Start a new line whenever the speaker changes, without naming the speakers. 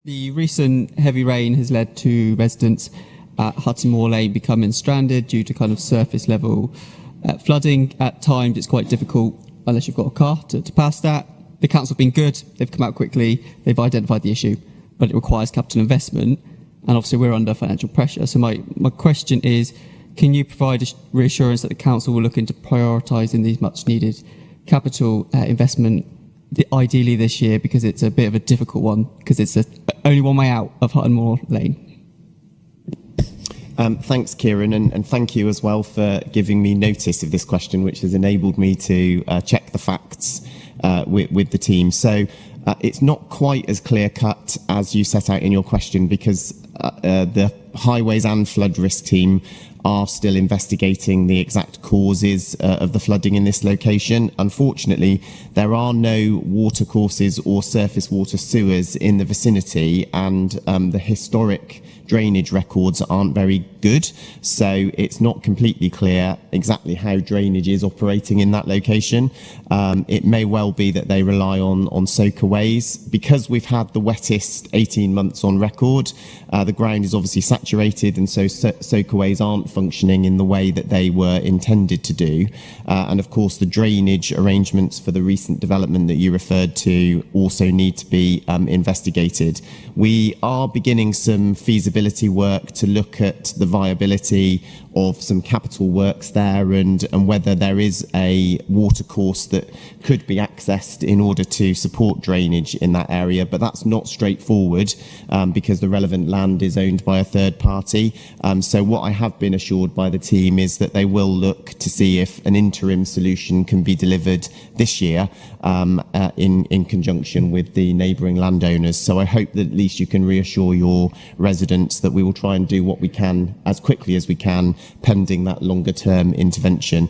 The recent heavy rain has led to residents at Hutton Moor Lane becoming stranded due to kind of surface level flooding. At times it's quite difficult unless you've got a car to pass that. The council have been good, they've come out quickly, they've identified the issue, but it requires capital investment, and obviously we're under financial pressure. So my question is, can you provide a reassurance that the council will look into prioritising these much needed capital investment ideally this year, because it's a bit of a difficult one, because it's only one way out of Hutton Moor Lane?
Thanks, Ciaran, and thank you as well for giving me notice of this question, which has enabled me to check the facts with the team. So it's not quite as clear-cut as you set out in your question, because the Highways and Flood Risk team are still investigating the exact causes of the flooding in this location. Unfortunately, there are no watercourses or surface water sewers in the vicinity, and the historic drainage records aren't very good, so it's not completely clear exactly how drainage is operating in that location. It may well be that they rely on soakaways. Because we've had the wettest 18 months on record, the ground is obviously saturated, and so soakaways aren't functioning in the way that they were intended to do. And of course the drainage arrangements for the recent development that you referred to also need to be investigated. We are beginning some feasibility work to look at the viability of some capital works there, and whether there is a watercourse that could be accessed in order to support drainage in that area. But that's not straightforward because the relevant land is owned by a third party. So what I have been assured by the team is that they will look to see if an interim solution can be delivered this year in conjunction with the neighbouring landowners. So I hope that at least you can reassure your residents that we will try and do what we can as quickly as we can, pending that longer term intervention.